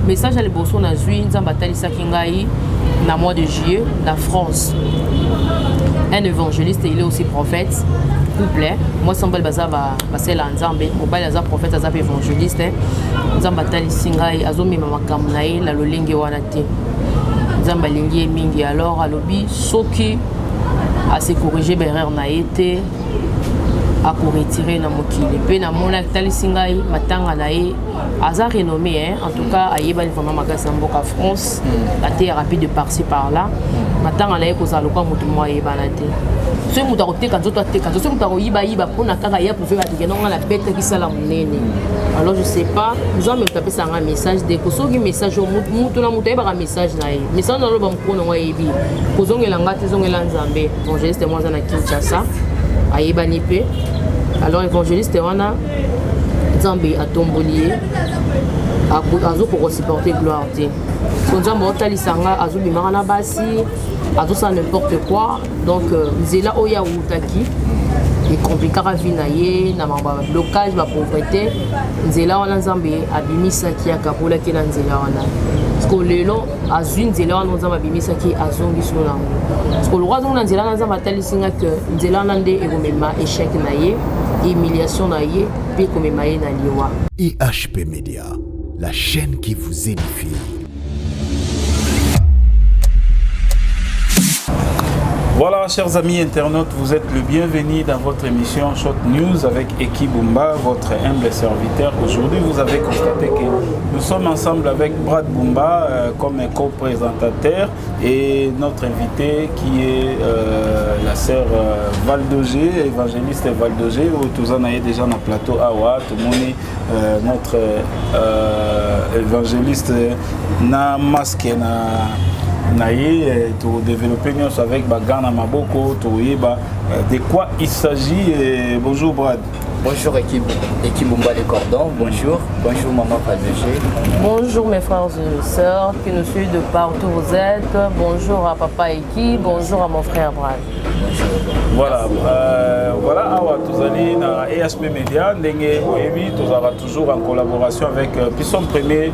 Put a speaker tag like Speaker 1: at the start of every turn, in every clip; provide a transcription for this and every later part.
Speaker 1: message à l'ebosso na zui nzamba talisa kingai na mois de juillet na France. Un évangéliste, il est aussi prophète. Couple, moi Sambal Bazava, Basela Nzambe, Mobile Aza prophète, Aza évangéliste. Nzamba talisi ngai azomi mama kamnae la lolingi wanate. Nzamba lingi mingi alors alobi soki à se corriger berrer na été à retirer na mokili pe na mona talisingai matanga nae aza renommé en tout cas ayeba vraiment magasa mboka France la terre rapide de par-ci par là matanga nae ko za lokwa mutu mo ayeba na te so mutu akoteka nzoto ateka so mutu akoyiba yiba pona kaka ya pouvoir atikena nga la bête qui sala munene alors je sais pas nous avons tapé ça un message de ko soki message mutu na mutu ayeba message nae message na loba mkono ngo yebi ko zongela ngati zongela nzambe bon juste moi za na Kinshasa ayeba ni pe. Alors évangéliste wana Nzambe atombolier azo pour supporter gloire te. Son Nzambe otalisanga azo bimaka na basi azo ça n'importe quoi donc nzela oya utaki et compliquera vie na ye na mamba blocage ba pauvreté nzela wana Nzambe abimisa ki akapola ki na nzela wana parce que lelo azwi nzela wana Nzambe abimisa ki azongi sona parce que le roi zonga nzela Nzambe atalisinga que nzela wana nde ekomema échec na ye humiliation na ye pe komema ye na liwa.
Speaker 2: IHP Media, la chaîne qui vous édifie.
Speaker 3: Voilà, chers amis internautes, vous êtes le bienvenu dans votre émission Short News avec Eki Bumba, votre humble serviteur. Aujourd'hui, vous avez constaté que nous sommes ensemble avec Brad Bumba comme co-présentateur et notre invité qui est la sœur Valdogé, évangéliste Valdogé, où tout le monde est déjà dans le plateau Awa, tout le monde notre évangéliste na masque na naye to développer nous avec bagana maboko to yeba de quoi il s'agit. Bonjour Brad.
Speaker 4: Bonjour équipe Bumba les Cordons, bonjour maman Valdogé.
Speaker 1: Bonjour mes frères et sœurs qui nous suivent de partout où vous êtes. Bonjour à papa Eki, bonjour à mon frère Brad.
Speaker 3: Voilà, voilà, awa tozali na ESP Media, ndenge oyebi tozala toujours en collaboration avec Pisson Premier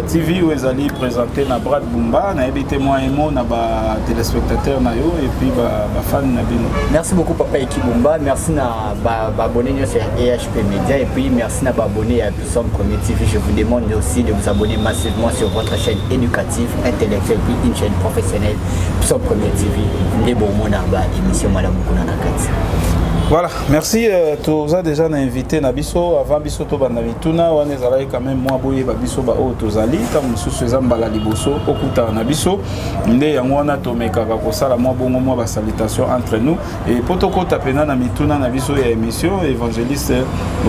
Speaker 3: TV où ezali présenté na Brad Bumba, na ebité moi et moi na ba téléspectateurs na yo et puis ba fan na bino.
Speaker 4: Merci beaucoup papa Eki Bumba, merci na ba abonner sur EHP Media et puis merci na ba abonner à Pisson Premier TV. Je vous demande aussi de vous abonner massivement sur votre chaîne éducative, intellectuelle puis une chaîne professionnelle Pisson Premier TV. Les bons mots na ba émission Madame Kuna Nakati.
Speaker 3: Voilà, merci. Tu as déjà invité Nabiso avant Biso to Banavituna, on est allé quand même moi boye Babiso ba o tozali comme sous ces ambala liboso okuta Nabiso. Ndé yangwana to mekaka ko sala moi bongo moi ba salutation entre nous et potoko tapena na mituna na biso ya émission évangéliste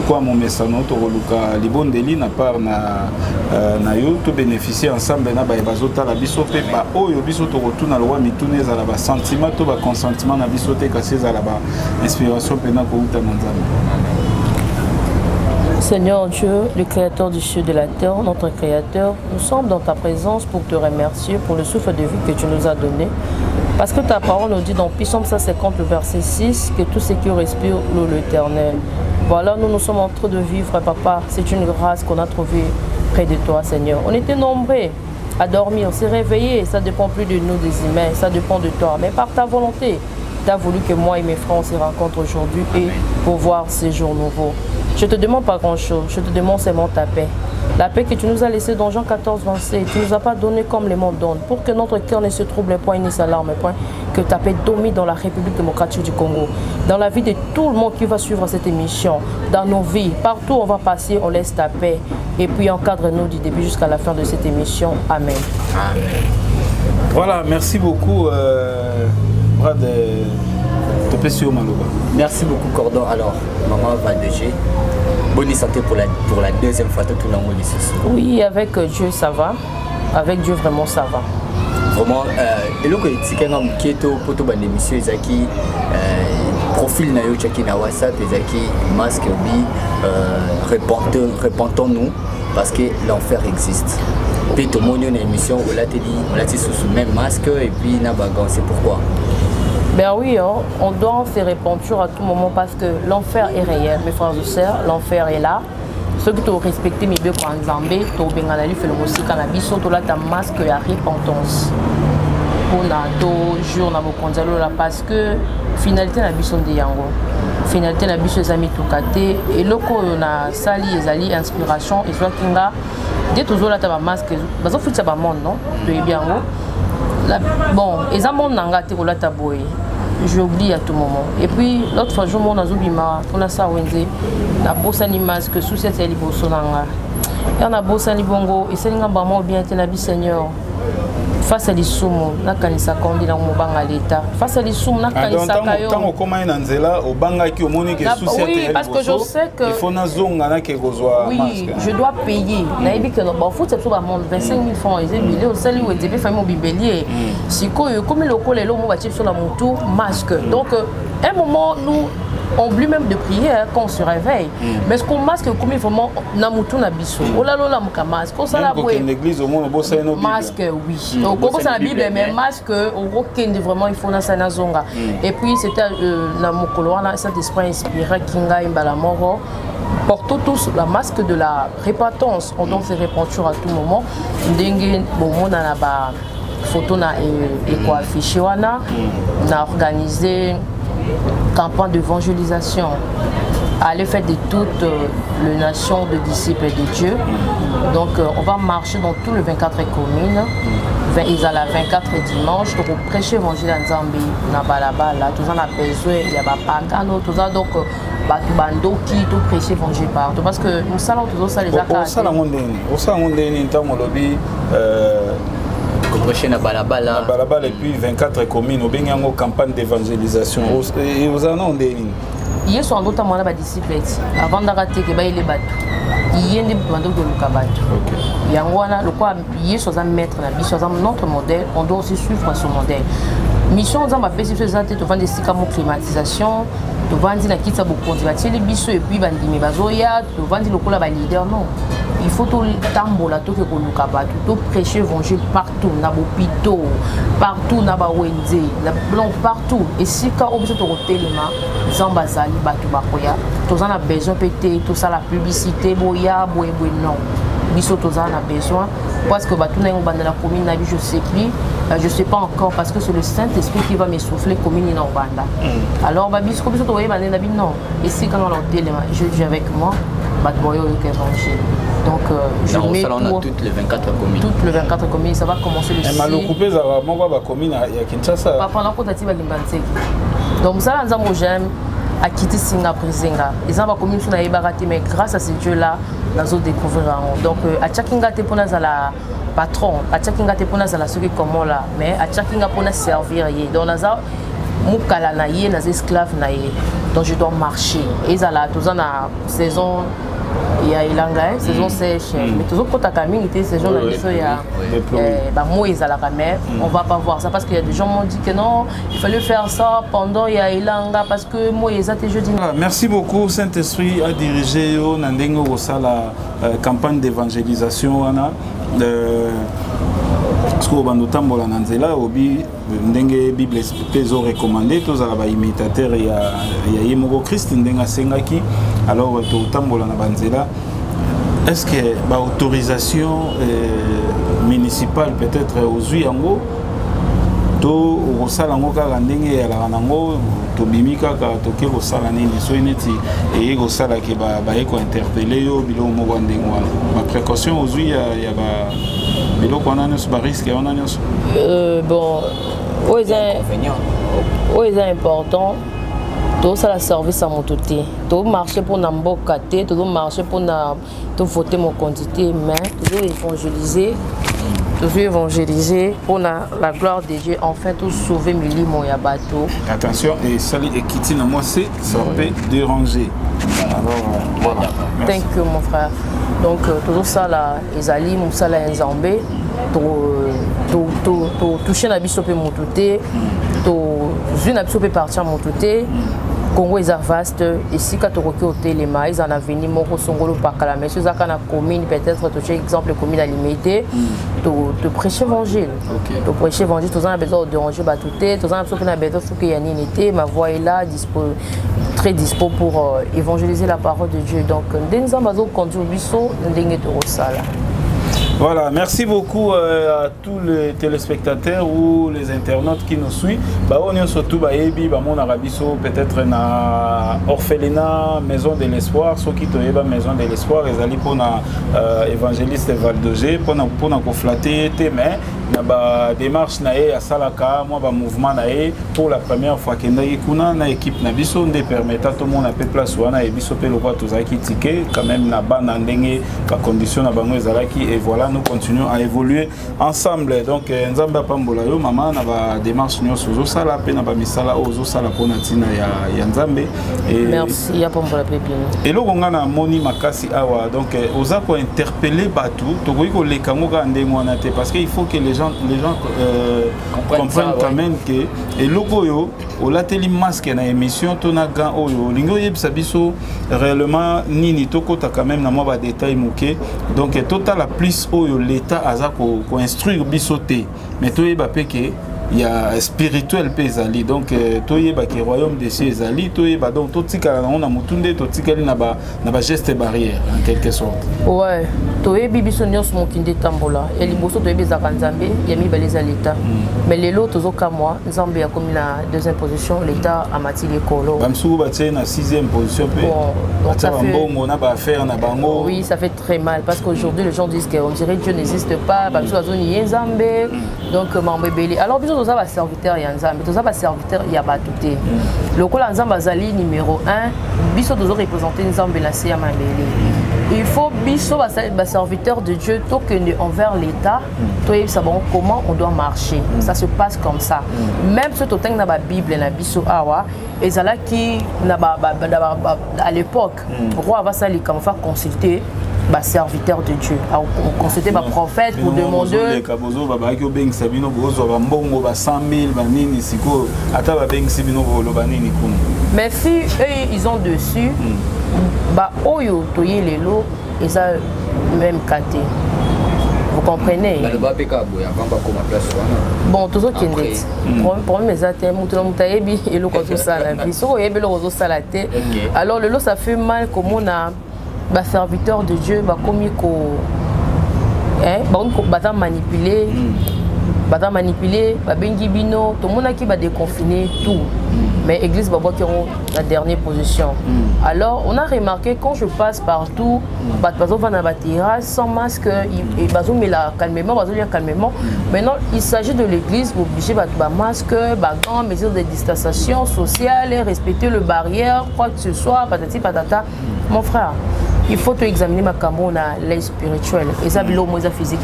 Speaker 3: quoi mon messano to luka libondeli na part na yo to bénéficier ensemble na ba bazota la biso pe ba oyo biso to rotuna lwa mituna za la ba sentiment to ba consentement na biso te kasi za la ba inspiration.
Speaker 1: Seigneur Dieu, le créateur du ciel et de la terre, notre créateur, nous sommes dans ta présence pour te remercier pour le souffle de vie que tu nous as donné. Parce que ta parole nous dit dans Psaume 150, le verset 6, que tout ce qui respire loue l'Éternel. Voilà, nous sommes en train de vivre, papa. C'est une grâce qu'on a trouvée près de toi, Seigneur. On était nombreux à dormir, on s'est réveillés. Ça ne dépend plus de nous, des humains, ça dépend de toi. Mais par ta volonté, tu as voulu que moi et mes frères on se rencontrent aujourd'hui et pour voir ces jours nouveaux. Je ne te demande pas grand-chose, je te demande seulement ta paix. La paix que tu nous as laissée dans Jean 14, 27, tu ne nous as pas donné comme les mondes donnent, pour que notre cœur ne se trouble point ni s'alarme point, que ta paix domine dans la République démocratique du Congo, dans la vie de tout le monde qui va suivre cette émission, dans nos vies, partout où on va passer, on laisse ta paix et puis encadre-nous du début jusqu'à la fin de cette émission. Amen.
Speaker 4: Amen.
Speaker 3: Voilà, merci beaucoup.
Speaker 4: Merci beaucoup Cordon. Alors, maman Valdogé, bonne santé pour la deuxième fois tout le monde ici.
Speaker 1: Oui, avec Dieu ça va. Avec Dieu vraiment ça va.
Speaker 4: Vraiment, et là que tu as qui pour tout bande émission Ezaki profil na yo chaki na WhatsApp Ezaki masque bi répentons-nous parce que l'enfer existe. Puis tout le monde une émission où là on l'a dit sous le même masque et puis na bagan, c'est pourquoi.
Speaker 1: Ben oui, hein, on doit se repentir à tout moment parce que l'enfer est réel, mes frères et sœurs, l'enfer est là. ceux qui t'ont respecté mes deux en Zambé, t'ont bengalali fait le musique en abisso, t'as ta masque à repentance. Pour na to jour na bokonzalo là parce que finalité na biso de yango. Finalité na biso ezami tukate et loko na sali ezali inspiration et soit kinga dès toujours là ta masque bazo futa ba monde non to ebiango. Bon, et ça monde nanga te ko la taboye. J'oublie à tout moment. Et puis l'autre fois, je m'en ai oublié, on a ça Wednesday, la bosse ni masque, sous cette liboso nanga. Et on a bosse ni bongo, et c'est n'importe vraiment bien te nabi Seigneur. Face à l'issoumo, na kanisa kondi na mobanga l'État. Face à l'issoumo, na kanisa kayo.
Speaker 3: Tant au comment nanzela au banga qui au moni que sous cette
Speaker 1: oui, parce que je sais que
Speaker 3: il faut na zonga na ke gozoa.
Speaker 1: Oui, je dois payer. Na ebi que bon foot c'est tout le monde 25 000 francs et billet au sali ou début famille mobilier. Si comme le col lo mo ba sur la moto masque. Donc un moment nous on oublie même de prier quand on se réveille. Mais ce qu'on masque comme il faut na mutu na biso. Oh là là muka masque. Ko sala boye.
Speaker 3: L'église au monde bossa no
Speaker 1: masque oui. Donc comme ça la Bible mais masque au aucun vraiment il faut na sana zonga. Et puis c'était na mokolo na cet esprit inspiré kinga imbala moro. Portons tous la masque de la répentance. On doit se repentir à tout moment. Ndenge bon on a ba photo na et quoi affiché wana. On a organisé campagne d'évangélisation à l'effet de toute les nations de disciples de Dieu. Donc on va marcher dans tous les 24 communes. Ils ont la 24 dimanche pour prêcher l'évangile en Zambie. Na balabala, tout ça on a besoin, il y a pas pagano, tout ça donc bando qui tout prêcher l'évangile partout parce que nous salons tous ça les accords.
Speaker 3: Ça la monde ni tant molobi
Speaker 4: prêcher na balabala.
Speaker 3: Balabala et puis 24 communes au bengango campagne d'évangélisation. Et aux annonces ndeni.
Speaker 1: Hier sont d'autres mois ba disciples avant d'arrêter que ba il est battu. Hier des bando de lukabat. OK. Yangwana le quoi hier sont un maître na biso notre modèle, on doit aussi suivre son modèle. Mission dans ma pesi sur ça te vendre des sikamo climatisation, te vendre na kitsa beaucoup de les biso et puis bandimi bazoya, te vendre le kola ba leader non. Il faut tout tambola tout que koluka ba tout prêcher l'évangile partout na bopito, partout na ba wenze, na blanc partout et si quand on besoin de rotelema, zamba zali batu bakoya, tous en a besoin péter tout ça la publicité boya boye non. Biso tous en a besoin parce que batu na ngobanda la commune na bi je sais pas encore parce que c'est le Saint-Esprit qui va m'essouffler commune na ngobanda. Alors ba biso biso to yeba na bi non. Et si quand on rotelema, je dis avec moi bat boyo que évangile. Donc je mets
Speaker 4: pour toutes les 24 communes.
Speaker 1: Toutes les 24 communes, ça va commencer le 6.
Speaker 3: Mais le coupé ça va mon ba commune ya Kinshasa.
Speaker 1: Papa na kotati ba limbanseki. Donc ça là nzambo j'aime à quitter Singapour Zinga. Les gens va commune sur na ibarati mais grâce à ce Dieu là, nous découvrir. Donc à Tchakinga te pona za la patron, à Tchakinga te pona za la ceux qui comment là, mais à Tchakinga pona servir yé. Donc naza mukala na yé, naza esclave na yé. Donc je dois marcher. Et ça là tous en a saison il y a Ilanga, saison sèche, mais toujours quand tu as mis saison là, il y a Moïse à la mer, on va pas voir ça parce qu'il y a des gens qui m'ont dit que non, il fallait faire ça pendant il y a Ilanga parce que Moïse a été jeudi.
Speaker 3: Merci beaucoup, Saint-Esprit a dirigé la campagne d'évangélisation. Parce que bando tambola nanzela obi ndenge Bible peso recommandé tous ala ba imitateur ya yemoko Christ ndenga sengaki alors to tambola na banzela est-ce que ba autorisation municipale peut-être aux yango to rosala ngo kaka ndenge ya la nango to bimika ka to ke rosala nini so ineti e rosala ke ba eko interpeller yo bilo moko ndengo ma précaution aux ya ba bilo kona ne ba risque on a
Speaker 1: bon c'est important tout ça la service à mon côté tout marcher pour n'amboka té tout marcher pour na tout voter mon quantité mais toujours évangéliser pour la gloire de Dieu enfin tout sauver Mili mon yabato.
Speaker 3: Attention et sali et quitter na moi c'est ça peut déranger. Alors voilà.
Speaker 1: Thank you mon frère. Donc toujours ça là ezali musala nzambe to toucher na biso pe motuté to zui na biso pe partir motuté Congo est vaste ici quand on recueille au téléma ils en a venu moko songolo pakala mais ceux qui na commune peut-être toucher exemple commune à limité de prêcher l'évangile. De prêcher l'évangile, tous a besoin de déranger Batouté, tous a besoin qu'il y a une unité, ma voix est là, très dispo pour évangéliser la parole de Dieu. Donc, nous avons conduit au Sala.
Speaker 3: Voilà, merci beaucoup à tous les téléspectateurs ou les internautes qui nous suivent. On est surtout mon Arabiso, peut-être na orphelinat, maison de l'espoir, ceux qui ont maison de l'espoir, ils allaient pour évangéliste Valdogé, pour flatter, mais na démarche nae à Salaka, moi mouvement nae pour la première fois que na équipe na biso de permettre tout le monde à place wana et biso pe lokwa tozaki ticket quand même na ba na ndenge ba condition na bango ezalaki et voilà nous continuons à évoluer ensemble. Donc nzamba pambola yo mama na ba démarche nyo sozo sala pe na ba misala ozo sala pona tina ya nzambe et
Speaker 1: merci ya pambola pepino
Speaker 3: et lo ngana moni makasi awa donc oza ko interpeller batu to ko lekango ka ndenge wana te parce que il faut que les gens comprennent quand même que et logo yo la télé masque na émission tona gan oyo lingo yebisa biso réellement nini tokota quand même na moi ba détail moké donc total la plus oyo l'état aza ko instruire biso te mais toyeba peke il y a spirituel pesali donc toyeba ke royaume des cieux ezali toyeba donc totikala na mutunde totikali na ba geste barrière en quelque sorte.
Speaker 1: Ouais, toyebi biso nyos mokinde tambola et liboso toyebi za kanzambe yami baleza l'état mais les lots tozoka moi nzambe ya komi na deuxième position l'état a matili kolo
Speaker 3: bamsu batie na sixième position pe
Speaker 1: donc ça fait
Speaker 3: bongo na ba affaire na bango.
Speaker 1: Oui, ça fait très mal parce qu'aujourd'hui les gens disent qu'on dirait Dieu n'existe pas bamsu bazoni nzambe donc mambebeli alors biso toza ba serviteur ya nzambe toza ba serviteur ya batuté lokola nzambe azali numéro 1 biso tozo représenter nzambe na se ya mambeli. Il faut biso ba serviteur de Dieu tokende envers l'état toi savoir comment on doit marcher. Ça se passe comme ça. Même ce totenga na ba Bible na biso awa ezala ki na à l'époque roi va sali comme faire consulter ba serviteur de Dieu à consulter ba prophète pour demander
Speaker 3: les kabozo ba ki obeng sabino bozo ba mbongo ba 100,000 ba nini siko ata ba beng sabino bolo ba nini kun.
Speaker 1: Mais si eux ils ont dessus bah oyo toye lelo et ça même katé. Vous comprenez? Bon, tout ce qui est problème est que moutayebi et le kozo salabi. So yebi le kozo salate. Alors le lot ça fait mal comme on a ba serviteur de Dieu ba komi ko ba manipuler ba bengi bino tout monde qui va déconfiner tout. Mais l'église Babo qui ont la dernière position. Alors, on a remarqué quand je passe partout, sans masque, calmement. Maintenant, il s'agit de l'église, obligé de masque, gants, mesures de distanciation sociale, respecter les barrières, quoi que ce soit, patati patata. Mon frère, il faut examiner ma camona, l'aide spirituelle, et ça, c'est physique.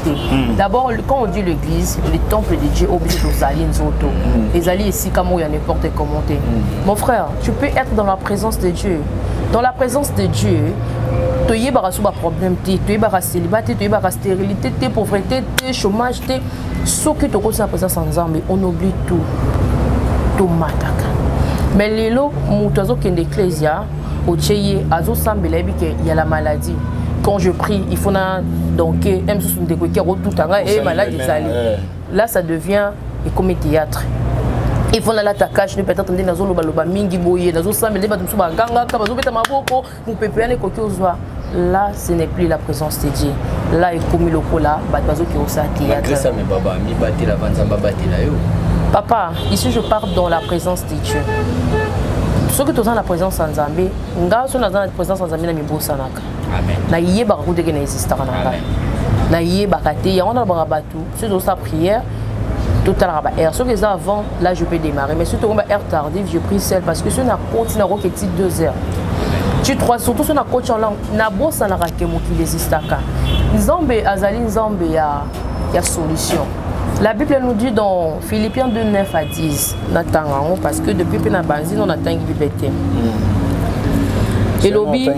Speaker 1: D'abord, quand on dit l'église, le temple de Dieu, obligé de s'allier autos. Les alliés ici, comme il y a n'importe comment. Mon frère, tu peux être dans la présence de Dieu. Dans la présence de Dieu, tu y as problème, tu y as célibat, tu y as stérilité, tu pauvreté, tu chômage, tu ce qui te cause la présence en Zambie, on oublie tout. Tout m'attaque. Mais les lots, moutazo qui est l'ecclésia, au Tchéyé, azo sambela, il y a la maladie. Quand je prie, il faut donc même sous des qui tout et malade là ça devient comme théâtre. Il faut la takash ne peut-être ndé nazo loba mingi boye nazo sambela ba tumsu ba ganga ka bazo beta maboko pour pepeane ko ozwa. Là ce n'est plus la présence de Dieu. Là est comme le kola ba bazo ki osa théâtre.
Speaker 4: Ça me baba mi batela vanzamba batela yo.
Speaker 1: Papa, ici je pars dans la présence de Dieu. Ce que tu as dans la présence en Zambie, tu as dans la présence en Zambie, tu as mis Sanaka. Amen. Na yé baroute que n'existe pas. Na yé bakate, il y a un barabatu. C'est dans sa prière. Tout à l'heure, air. Ce que j'ai avant, là je peux démarrer. Mais si tu as air tardive, je prie seul parce que si on a continué à roquer 2 heures. Tu crois surtout si on a coach en langue, na bo sanaka kemo qui existe pas. Zambie azali Zambie il y a solution. La Bible nous dit dans Philippiens 2, 9 à 10, parce que depuis que nous avons on attend une Bible. Et lobby.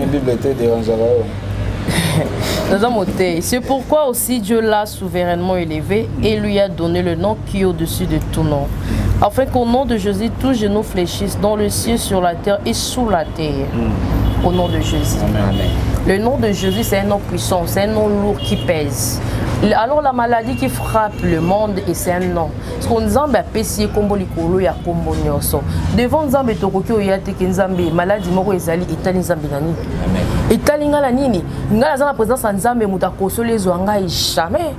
Speaker 1: C'est pourquoi aussi Dieu l'a souverainement élevé et lui a donné le nom qui est au-dessus de tout nom. Afin qu'au nom de Jésus, tous genoux fléchissent dans le ciel, sur la terre et sous la terre. Au nom de Jésus. Amen. Le nom de Jésus, c'est un nom puissant, c'est un nom lourd qui pèse. Alors la maladie qui frappe le monde et c'est un nom. Parce qu'on Nzambe a pessié kombo likolo ya kombo nyoso. Devant Nzambe tokoki oyate ke Nzambe maladie moko ezali etali Nzambe nani. Amen. Etali ngala nini? Ngala za la présence ya Nzambe muta kosole zo ngai jamais.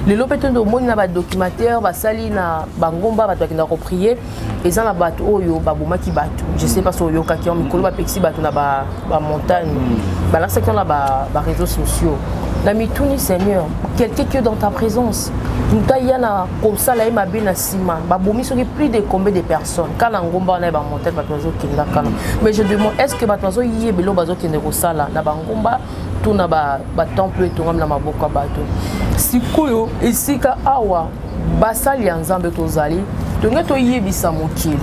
Speaker 1: Les lopetons de monde na ba documentaire ba sali na bangomba ba toki na prier et ça na bato oyo ba boma ki bato. Je sais pas so yo ka ki on mikolo ba pexi bato na ba montagne. Ba la section na ba réseaux sociaux. La mituni Seigneur, quelqu'un qui est dans ta présence. Nous taillana comme ça là ma bien sima. Ba bomi sur plus de combien de personnes. Quand la ngomba na ba montagne ba tozo kinda kana. Mais je demande est-ce que ba tozo yé belo bazo kende ko sala na ba ngomba tout na ba temple to ngam na maboko bato. Sikoyo esika awa basali Nzambe tozali to ngeto yebisa mokili.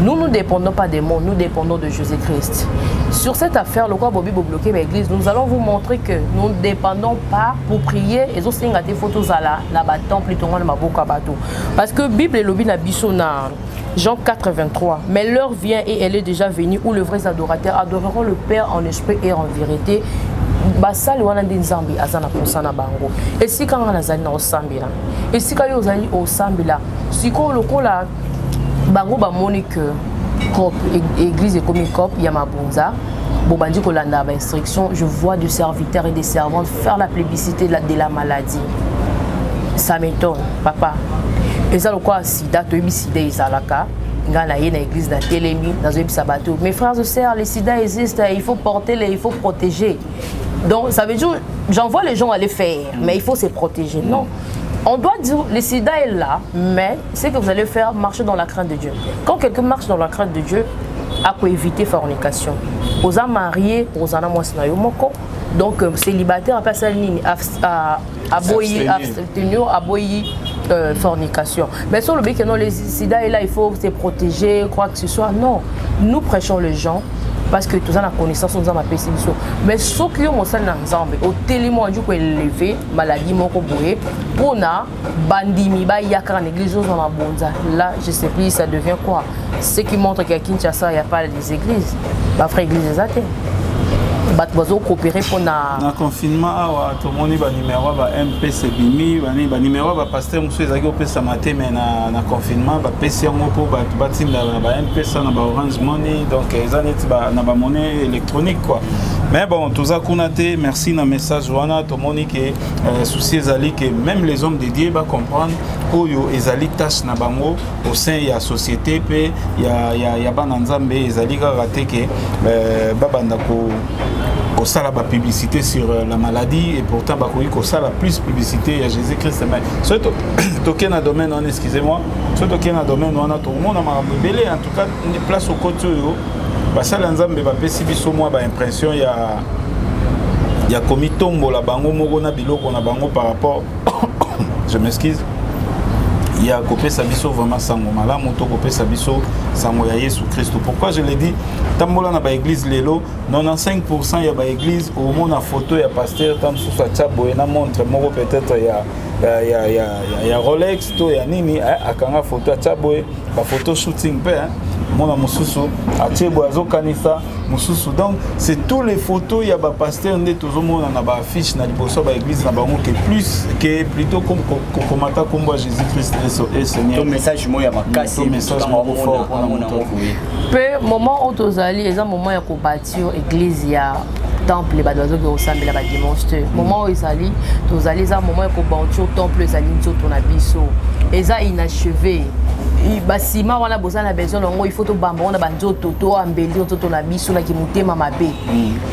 Speaker 1: Nous ne dépendons pas des mondes, nous dépendons de Jésus-Christ. Sur cette affaire, le quoi Bobby bloqué l'église, nous allons vous montrer que nous ne dépendons pas pour prier et aussi des photos à la bâton plutôt dans ma boca bateau. Parce que Bible et lobby na bisona Jean 4, 23. Mais l'heure vient et elle est déjà venue où les vrais adorateurs adoreront le Père en esprit et en vérité. Basali wana ndi Nzambi azana kosana bango. Et si quand on a zali na osambila. Et si quand yo zali osambila, siko lokola bango ba monique cop église comme cop ya mabunza bobandi ko landa ba instruction. Je vois des serviteurs et des servantes faire la plébiscité de la maladie. Ça m'étonne papa. Et ça le quoi sida to yebi sida izalaka ngala ye na église na telemi dans yebi sabato. Mes frères et sœurs, les sida existent, il faut porter les, il faut protéger. Donc ça veut dire j'envoie les gens aller faire mais il faut se protéger. Non. On doit dire, le sida est là, mais c'est que vous allez faire marcher dans la crainte de Dieu. Quand quelqu'un marche dans la crainte de Dieu, il faut éviter la fornication. Aux âmes mariés, aux âmes moko. Donc, célibataire, après ça, fornication. Mais sur le but que non, le sida est là, il faut se protéger, quoi que ce soit. Non, nous prêchons les gens. Parce que tout ça la connaissance nous a appelé ça. Mais ce qui est mon sang ensemble, au télémon du coup élevé, maladie moko boé, pour na bandimi ba yakara l'église dans la bonza. Là, je sais plus ça devient quoi. Ce qui montre qu'à Kinshasa il y a pas des églises. Ba frère église des athées. Bat bazo coopérer pour na
Speaker 3: confinement awa to moni ba numéro ba MPC bimi ba numéro ba pasteur monsieur ezaki opesa matin mais na confinement ba pesi yango po ba batinda ba MPC na ba Orange Money donc ezaneti ba na ba monnaie électronique quoi. Mais bon tout ça kunaté merci na message wana to moni que souci ezali que même les hommes dédiés ba comprendre oyo ezali tâche na bango au sein ya société pe ya bana nzambe ezali ka raté que ba banda ko au ça la publicité sur la maladie et pourtant au ça la plus publicité à Jésus-Christ mais surtout toqué na domaine on excusez-moi surtout toqué na domaine on a tout le monde a belé en tout cas une place au côté bah ça l'ensemble va pesi biso moi ba impression ya komitombo la bango moko na biloko na bango par rapport je m'excuse il y a copé sabiso vraiment sango malamu to copé sabiso sango ya Yesu Christ. Pourquoi je l'ai dit tambola na ba église lelo 95% ya ba église au monde na photo ya pasteur tam sous sa chabo na montre moko peut-être ya Rolex to ya nini akanga photo ya chabo ba photo shooting pe mona mususu achebo azokanisa mususu donc c'est tous les photos ya ba pasteur ndé tozomona na ba affiche na liboso ba église na bango que plus que plutôt comme komata kombo Jésus Christ et Seigneur.
Speaker 4: Ton message moi ya makasi
Speaker 3: message fort pour mon
Speaker 1: peu moment où tozali eza moment ya ko bâtir église ya temple badozo ko osambela ba dimanche moment où ezali tozali eza moment ya ko bâtir temple ezali nzoto na biso eza inachevé basima wana bozana besoin longo il faut to bamba on a banzoto to ambeli to na biso na kimutema mabe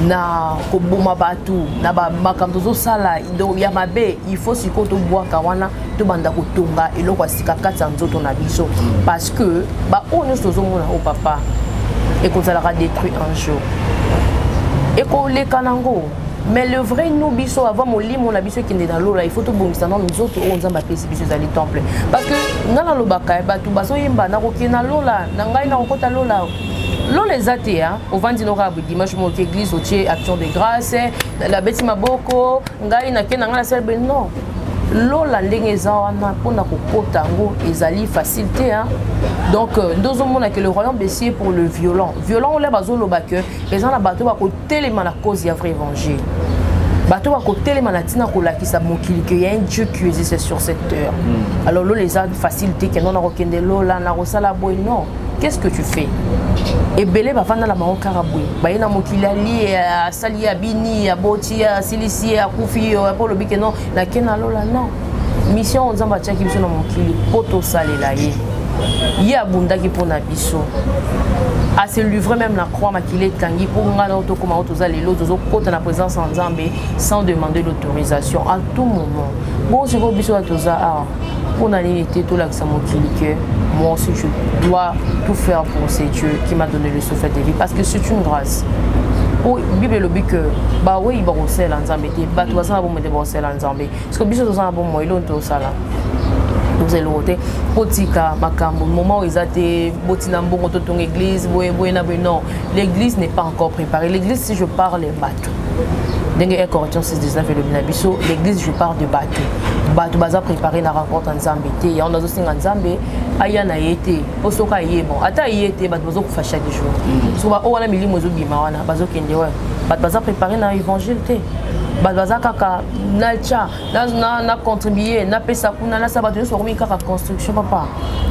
Speaker 1: na ko boma batu na ba makambo zo sala donc ya mabe il faut siko to boaka wana to banda ko tonga eloko asika katsa nzoto na biso parce que ba on so zo mona au papa et qu'on sera détruit un jour et qu'on les kanango. Mais le vrai nous biso avant mon lit mon abiso qui est dans l'eau là il faut tout bon ça non nous autres on zamba pesi biso dans les temples parce que ngala lobaka ba tu baso yimba na ko kina l'eau là na ngai na ko ta l'eau là l'eau les athées hein au vandi nora dimanche mon église au tiers action de grâce la beti maboko ngai na kena ngala selbe non l'eau la ndenge za wana pona ko kota ngo ezali facilité hein donc ndozo mona que le royaume baissier pour le violent on les bazo lobaka les gens la bateau ba ko téléma la cause ya vrai évangile bato va côté les malatina ko la qui sa mokili que y a un Dieu qui existe sur cette terre. Alors là les a facilité que non a rekende lola na rosala boy non. Qu'est-ce que tu fais? Et belé va vendre la maroc caraboué. Ba yena mokili ali sali abini aboti silisi akufi pour le bike non na kena lola non. Mission on zamba tchaki biso na mokili poto salela ye. Ye abunda ki pona biso. À se livrer même la croix maquillée tangi pour nga na auto comment auto zali l'autre zo kota na présence en Zambé sans demander l'autorisation à tout moment. Bon c'est biso atoza pour n'alité tout là que ça mokili que moi aussi je dois tout faire pour ce Dieu qui m'a donné le souffle de vie parce que c'est une grâce. Pour Bible le but que bah oui il va rosser l'Anzambé bah toi ça va me débrosser l'Anzambé parce que biso ça bon moi il on tout ça là. Vous allez voter potika makambo moment où ils étaient botina mbongo to ton église non l'église n'est pas encore préparée l'église si je parle les bateaux dengue et Corinthiens 6:19 et le binabiso l'église je parle de bateau baza préparé na rencontre en Zambie et on a aussi en Zambie aya na yete posoka yebo ata yete bato bazo kufa chaque jour so ba wana milimo zo bima wana bazo kende wa bato baza préparé na évangile te baza kaka nacha na contribuer na pesa kuna na sabato so komi kaka construction papa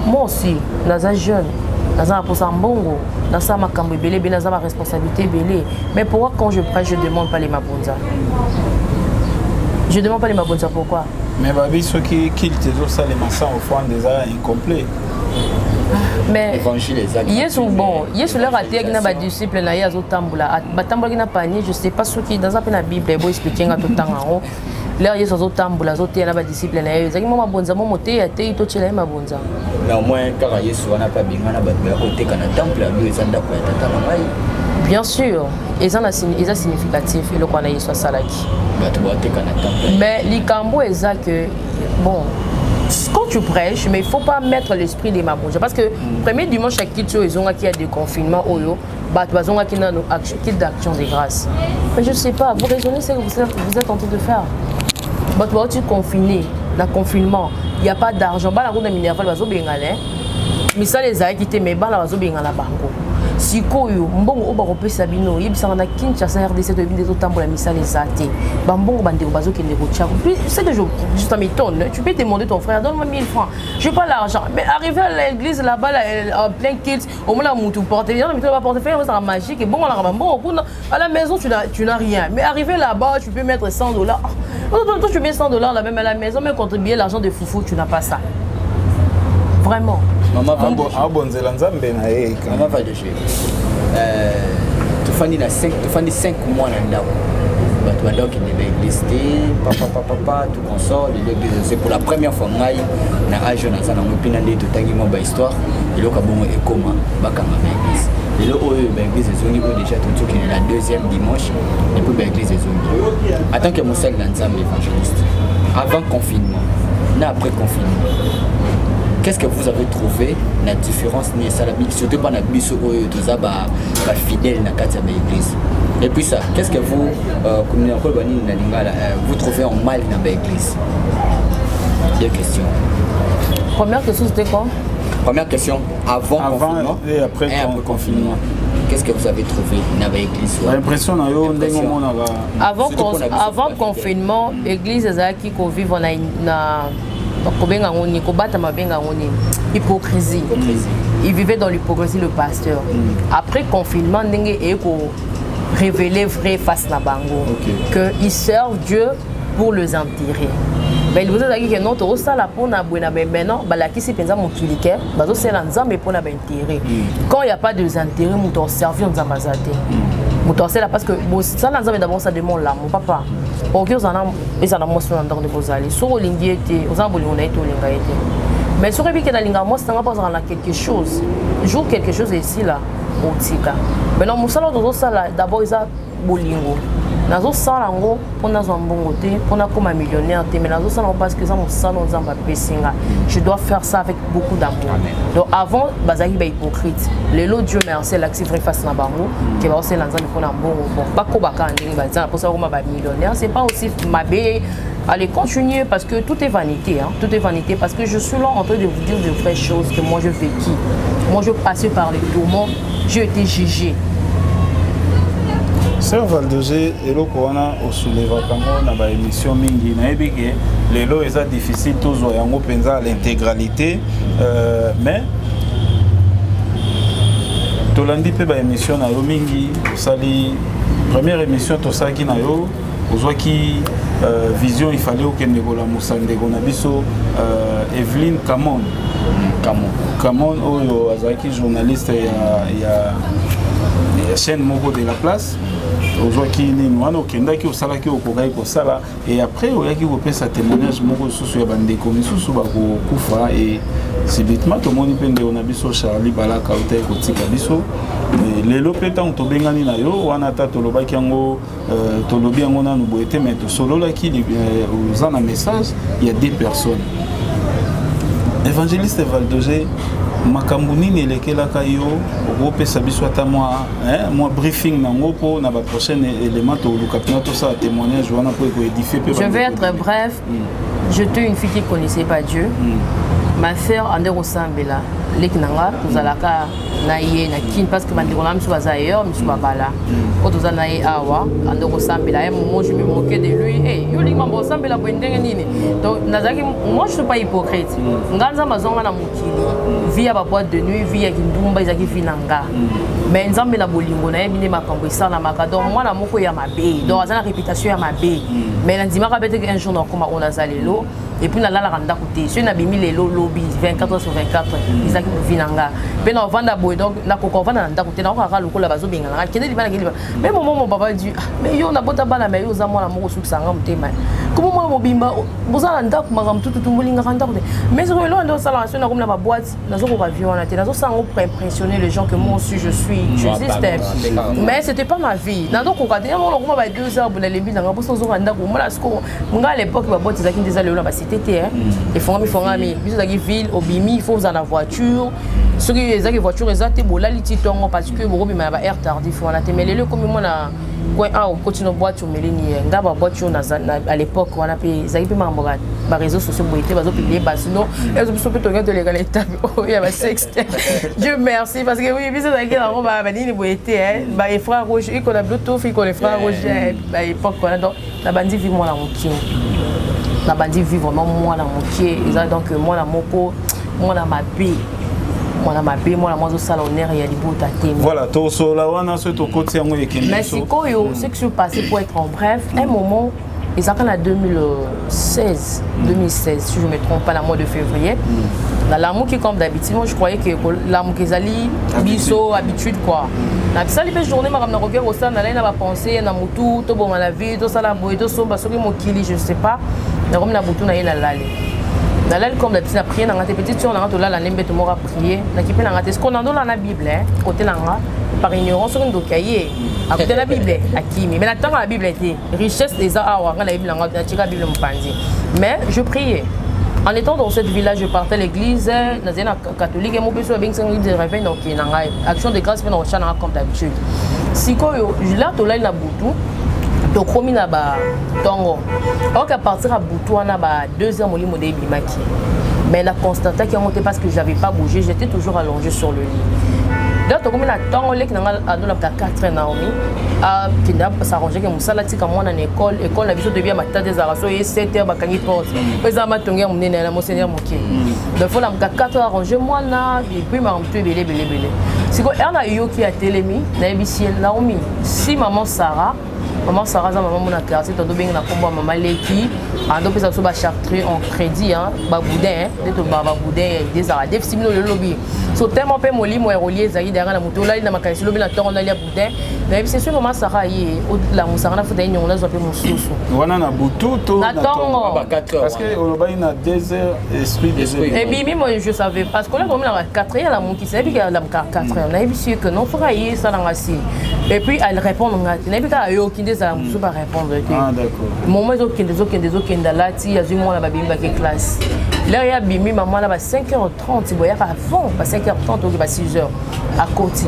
Speaker 1: moi aussi naza jeune naza pour ça mbongo naza makambo belé bien naza ma responsabilité belé mais pourquoi quand je prêche je demande pas les mabonza je demande pas les mabonza pourquoi
Speaker 3: mais babi ceux qui te zo ça les massans au fond des incomplet
Speaker 1: mais Yesu bon Yesu leur a dit que na disciple na ya zo tambula batambula na panier je sais pas ce qui dans la Bible bo expliquer nga tout temps en leur Yesu zo tambula zo te na disciple na ya zaki mama bonza mo te ya te to chela ma bonza
Speaker 4: na moins car Yesu wana pa binga na bato ya côté kana temple ya Dieu ezanda ko ya tata na mai
Speaker 1: bien sûr ils ont significatif et le qu'on a Yesu salaki
Speaker 4: bato ba te kana temple
Speaker 1: mais likambo eza que bon quand tu prêches, mais il ne faut pas mettre l'esprit des mabonja. Parce que premier dimanche, à qui ils ont qui a des confinements, ils ont qui d'action de grâce. Mais je ne sais pas, vous raisonnez ce que vous êtes en train de faire. Tu es confiné, le confinement, il n'y a pas d'argent. La route de Minerval, mais ça les a quittés, mais la bango. Si koyo mbongo oba kopesa bino yebisanga na Kinshasa RDC de binde totambola misala ezate bambongo bande bazo kende ko tchako puis c'est que je m'étonne tu peux demander ton frère donne-moi 1000 francs j'ai pas l'argent mais arriver à l'église là-bas en plein kids au moins la mutu porter bien mais tu vas porter faire ça magique et bon on a bon à la maison tu n'as rien mais arriver là-bas tu peux mettre $100 toi tu mets $100 là même à la maison mais contribuer l'argent de foufou tu n'as pas ça vraiment.
Speaker 3: Maman va bonzela nzambe na ye.
Speaker 4: Maman va de chez. Tu fais 5 mois dans ndako. Bato bandao qui n'est l'église papa tout consort l'église c'est pour la première fois ngai na age na sana ngopina ndé to tangi mo ba histoire ilo ka bongo ekoma bakanga na église. Lelo oyo ba église ezongi ko déjà tout qui est la deuxième dimanche et puis ba église ezongi. En tant que mosel na nzambe évangéliste avant confinement na après confinement. Qu'est-ce que vous avez trouvé la différence ni ça la surtout pas na biso oyo toza ba fidèle na kati ya église. Et puis ça, qu'est-ce que vous comme na kolbani na lingala vous trouvez en mal na ba église? Deux questions.
Speaker 1: Première question c'était quoi?
Speaker 4: Première question avant confinement
Speaker 3: et après confinement.
Speaker 4: Qu'est-ce que vous avez trouvé na ba église?
Speaker 3: L'impression na yo ndenge mona
Speaker 1: avant confinement église ezaki ko vivre na hypocrisie. Il vivait dans l'hypocrisie le pasteur. Après confinement, il faut révéler vrai face à Bango qu'ils servent Dieu pour les intérêts. Mais il vous a dit que non, tout ça là pour na buena maintenant, la qui c'est pensa mon kilike, bazo c'est l'ensemble pour na intérêt. Quand il y a pas de intérêt, nous t'en servir dans amazate. Nous t'en là parce que ça l'ensemble d'abord ça demande là mon papa. OK, on a ils en a motion dans de vos allées. Sur l'indie était, aux amboli on a été au linga était. Mais sur le que dans linga moi ça va pas dans quelque chose. Joue quelque chose ici là au tika. Maintenant mon salon dans ça là d'abord ils a bolingo. Nazo sala ngo pona zambongo te pona comme un millionnaire te mais nazo sala parce que ça mon salon zamba pesinga je dois faire ça avec beaucoup d'amour. Donc avant bazaki ba hypocrite lelo Dieu merci l'accès vrai face na bango que ba aussi lanza pona mbongo bon bako baka ndingi bazana pour ça comme ba millionnaire c'est pas aussi mabé. Allez continuer parce que tout est vanité tout est vanité parce que je suis là en train de vous dire de vraies choses que moi je vécu. Moi je passais par les tourments, j'ai été jugé.
Speaker 3: Sœur Valdogé, eloko wana osoulevaka ngo na ba émission mingi nayebi ke lelo eza difficile tozwa yango penza à l'intégralité mais tolandi pe ba émission na yo mingi osali première émission tosalaki na yo ozwaki vision il fallait okende kolamusa ndeko na biso Evelyne Camon oyo azalaki journaliste ya chaîne moko de la place ozwaki nini wana okendaki osalaki okokaki kosala et après oyaki kopesa témoignage moko susu ya bandeko misusu bakokufa et subitement tomoni mpe ndeko na biso Charlie Balaka otaye kotika biso lelo mpe ntango tobengani na yo wana ata tolobaki yango tolobi yango nanu boye te mais tosololaki oza na message il y a 2 personnes. Évangéliste Valdogé makambo nini elekelaka yo okopesa biso ata mwa briefing nango mpo na baprochaine élément toluka mpena tosala témoignage wana mpo ekoédifie mpe.
Speaker 1: Je vais être bref. J'étais une fille qui ne connaissait pas Dieu. Ma sœur Andero Sambela leki nanga tozalaka na ye na kin parce que bandeko na miso baza ailleurs miso babala po toza na ye awa Andero Sambela un moment je me moquais de lui hey yo linga bo Sambela bo ndenge nini donc nazaki moi je suis pas hypocrite nganza mazonga na mokili via ba boîte de nuit via kindumba izaki finanga mais nzambe na bolingo na ye bine makambo isala makado moi na moko ya mabe donc azana réputation ya mabe mais nanzima ka bete un jour na koma on azalelo et puis na la randa côté je na bimi lelo lobby 24 sur 24 izaki vinanga pe na vanda boy donc na koko vanda na côté na ka lokola bazo bengala kende libana kende mais mon papa dit mais yo na bota bana mais yo za mwana moko sukisanga mutema comment moi mobimba bozala ndako magam tutu mulinga kanda côté mais sur le ndo sala na comme na ba boîte na zo ko avion na te na zo sango pour impressionner les gens que moi aussi je j'existe mais c'était pas ma vie na donc ko kade mo ko ba 2 heures bula lembi na nga boso zo kanda ko mala sko nga à l'époque ba boîte zaki ndeza lelo ba c'était ils font mais biso zaki ville obimi il faut dans la voiture ce qui les zaki voiture ezate bolali titongo parce que boko bima ba air tardif wana te mais lelo comme moi na coin A on continue boîte au melini nga ba voiture na à l'époque wana pe zaki pe mamboka ba réseaux sociaux boité bazo publier ba sinon elles ont peut regarder les galettes il y a ba sexte Dieu merci parce que oui biso zaki na ba nini boité ba les frères rouges ils connaissent bluetooth ils connaissent frères rouges ba époque wana donc la bandi vit moi la moquille na bandi vivre vraiment moi na moquille et donc moi la moko moi na mabe moi la mozo salonnaire ya libota te
Speaker 3: voilà to so la wana so to côté yango yekende
Speaker 1: mais sikoyo ce qui s'est passé pour être en bref un moment ils ont en 2016 si je me trompe pas la mois de février dans l'amour qui comme d'habitude moi je croyais que l'amour qu'ils allaient biso habitude quoi na ça les journées ma na regard au sein na la penser na mutu to bon la vie to sala boy to so basoki mokili je sais pas na comme na butu na ila lale dans l'aile comme d'habitude la prière na petite sur na to la nembe to mora prier na kipe na ngate ce qu'on a dans la Bible côté langa par ignorance sur une docaye à côté la Bible akimi mais attends la Bible était richesse des awa la Bible na tika Bible mpandi mais je priais en étant dans cette village je partais à l'église nazena catholique et mon besoin bien sang de réveil donc na action de grâce na chana comme d'habitude sikoyo là to la butu donc komi na ba tongo ok à partir à butu na ba 2 heures molimo de bimaki mais la constaté qui a monté parce que j'avais pas bougé j'étais toujours allongé sur le lit donc comme la tongo lek na ando la 4 Naomi a kinda s'arranger que musala tika mwana na école na biso de bien matin des araso et 7 heures bakangi porte pesa matonga munene na monseigneur moké donc faut la 4 heures arranger moi na et puis ma mtu belé siko erna yoki a telemi na ebisi Naomi si maman Sarah za maman mona quartier to benga na kombo maman Leki ando pesa so ba chartrer en crédit ba boudin de to ba boudin des ara déficit no le lobby so tellement pe molimo e relier zaki derrière na moto là na makanisi lobby na tongo na lia boudin na c'est sûr maman Sarah yi la musara na futa nyongo na zo pe mususu
Speaker 3: wana na butu to
Speaker 1: na tongo
Speaker 3: parce que oloba ina 2 heures esprit des heures
Speaker 1: et bien moi je savais parce que là comme la 4 heures la mon qui savait que la 4 heures na bien que non fera yi ça na si et puis elle répond ngati na bien yo kinde ça musu ba répondre
Speaker 3: ah d'accord
Speaker 1: moment zo kinde là ti azui moi la babimba ke classe là ya bimi maman là ba 5h30 boya avant ba 5h30 ou ba 6h à côté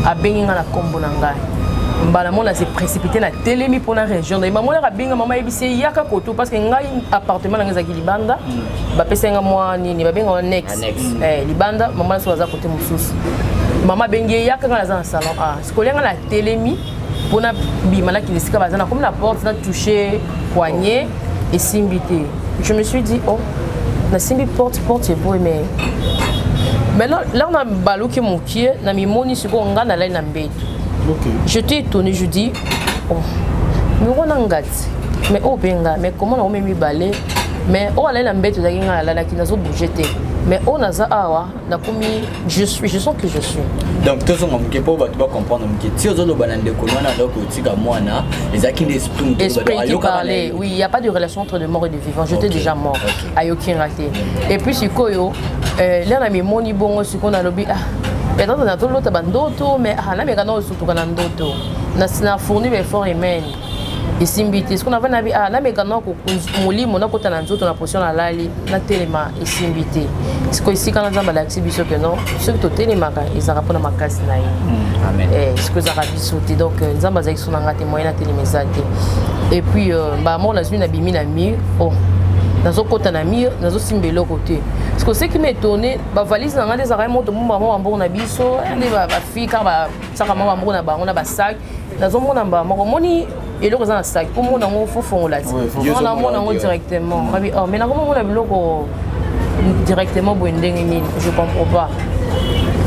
Speaker 1: à benga na kombo na ngai mbala mona s'est précipité na télémi pour la région et maman la benga maman ebisi yaka koto parce que ngai appartement na ngazaki libanda ba pesenga moi nini ba benga annexe libanda maman so za côté mususu maman bengi yaka na za salon a skolenga na télémi pour na bimala qui nesika bazana comme la porte na touché poignet et simbité. Je me suis dit oh na simbi porte c'est beau mais là on a balo qui mon pied na mi moni siko nga na la na mbet. OK. J'étais étonné, je dis oh mais on a ngati mais oh benga mais comment on met mi balé mais on a la mbet za nga la qui nazo bouger té. Mais on a ça awa na komi je sens que je suis.
Speaker 4: Donc tous on que pour comprendre que si on balande ko na donc tika mwana les acquis l'esprit
Speaker 1: qui parler. Oui, il y a pas de relation entre de mort et de vivant. J'étais déjà mort. Ayoki raté. Et puis sikoyo là na mi moni bongo siko na lobi ah peut-être na tout l'autre bandoto mais ah na me kana surtout kana ndoto. Na fourni mes efforts humains. Isimbiti ce qu'on avait nabi ah na mekana ko mulimo na kota na nzoto na position na lali na telema isimbiti ce ko ici kana nzamba la exhibition que non ce que to telema ka ezaka pona makasi na ye amen ce que ça rabi sauter donc nzamba za iso na ngate moyen na telemezate et puis ba mo na zui na bimi na mi oh nazo kota na mire nazo simbelo côté parce que ce qui m'étonné ba valise na ngade za ka moto mumba mo ambo na biso ande ba fika ba saka mo ambo na bango na ba sac nazo mona ba mo moni et le reste dans sac pour moi on faut fond là on a mon directement oh mais là comment on a biloko directement boendeng je comprends pas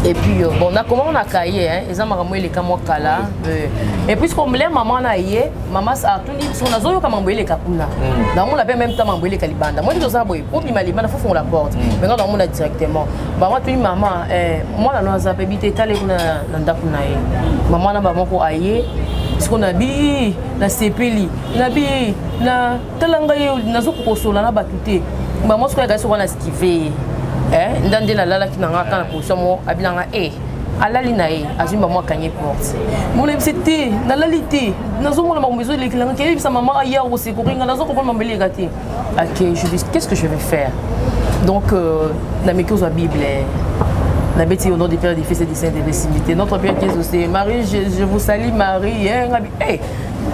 Speaker 1: et puis bon on a comment on a caillé hein ils ont marqué les camois kala et puis comme les maman na yé maman ça tout dit son azo comme emboyer les kapuna dans on l'appelle même temps emboyer les kalibanda moi je dois boyer pour bi malibanda faut fond la porte mais quand on a directement maman tout maman moi la noza bébé tale na ndakuna yé maman na maman ko ayé ce qu'on a bi na sepeli na bi na talanga yo nazo kosola na batute maman ce que ga so na skiver ndande la lala ki na ngaka na position mo abinanga alali na azimba mo kanye porte mon c'était na lalité nazo mona mamezo le kilanga ke bisa maman aya ko se ko ringa nazo ko mama le gati OK je dis qu'est-ce que je vais faire donc na mekio bible la bêtise au nom du Père, du Fils et du Saint-Esprit. Notre Père qui est aussi Marie, je vous salue Marie.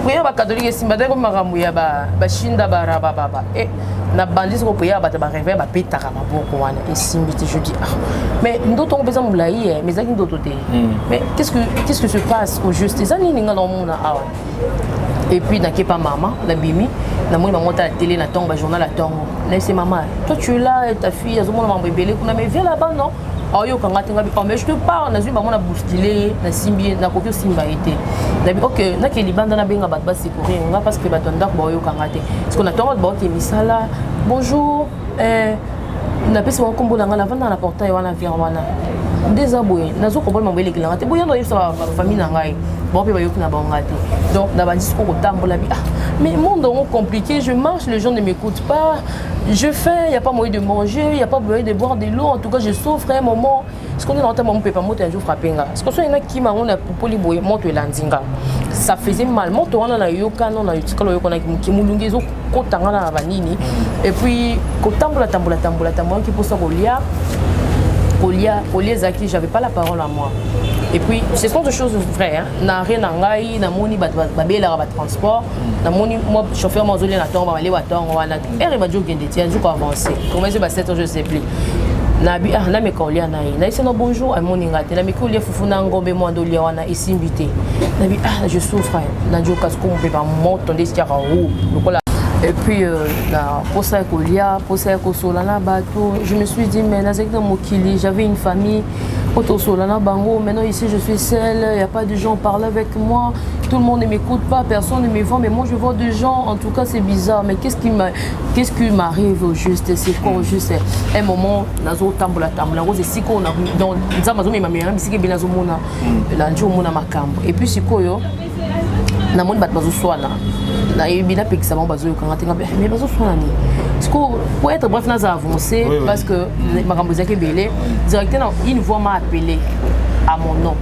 Speaker 1: Prière ba catholique simba deko maramuya ba shinda ba baba na bandis ko prière ba réveil ba petaka ba boko wana et simbiti je dis mais ndoto on besoin mulayi mais zaki ndoto te mais qu'est-ce que se passe au juste ça ni ninga no mona awa et puis na kepa maman la bimi na moi maman ta télé na tonga journal la tonga là c'est maman toi tu es là et ta fille azomona mambo ebele kuna mais viens là-bas non ayo kanga tenga bi mais je te parle na zuma mona bousculer na simbi na kokio simba été na OK na ke libanda na benga bat ba sécurité nga parce que batonda ko yo kanga te parce qu'on attend ba ke misala bonjour na pesi wa kombo na nga na portail wana vient wana désaboué nazo ko mambo ele kilanga te boya no yesa famille na ngai bon pe ba yo na bango te donc na bandis ko tambola bi mais monde compliqué je marche les gens ne m'écoutent pas je fais il y a pas moyen de manger il y a pas moyen de boire de l'eau en tout cas je souffre un moment ce qu'on est dans ta maman peut pas monter un jour frapper nga ce que soit ina ki mango na poli boye monte landinga ça faisait mal monte wana na yoka non na yutikalo yoko na ki mulungezo ko tanga na vanini et puis ko tambola qui pour ça Kolia Zaki, j'avais pas la parole à moi. Et puis, ce sont des choses vraies. Na rien ngai, na moni babé la transport, na moni moi chauffeur mozoli na tomba aller watongo wana. Et ba jo gende ti anju ko avancer. Comment c'est ba 7 je sais plus. Na bi na me kolia na yi. Na ise no bonjour à moni ngate. Na me kolia fufuna ngombe mo ndolia wana isimbité. Na bi je souffre. Na jo kasko mo pe ba monto ndesiaka ou. Lokola et puis pour ça solana bateau je me suis dit mais dans Mokili j'avais une famille auto solana bango maintenant ici je suis seule il y a pas de gens parler avec moi tout le monde ne m'écoute pas personne ne me voit mais moi je vois des gens en tout cas c'est bizarre mais qu'est-ce qui m'arrive au juste c'est quoi au juste un moment nazo tambola c'est si qu'on a dans nzamazo mais ma mère bisiki binazo mona la njo mona makambo et puis sikoyo na moni bat bazo swana na yebina pekisa mo bazo yokanga tenga mais bazo swana ni parce que pour être bref na avancer parce que makambo zaki belé directement une voix m'a appelé à mon nom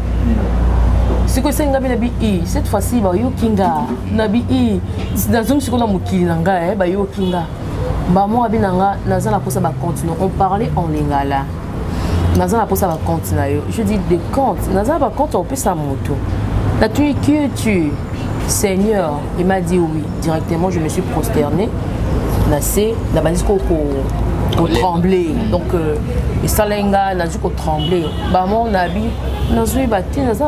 Speaker 1: c'est que c'est ngabi nabi cette fois-ci ba yokinga nabi dans une seconde na mukili nanga ba yokinga ba mo abinanga nazala posa ba continuer on parlait en lingala nazala posa ba continuer je dis de compte nazala ba compte on peut sa moto la tu que tu Seigneur, il m'a dit oui. Directement, je me suis prosternée. Là, c'est la balise qu'on tremblait. Donc, et ça, là, n'a dit qu'on tremblait. Bah, mon habit, n'a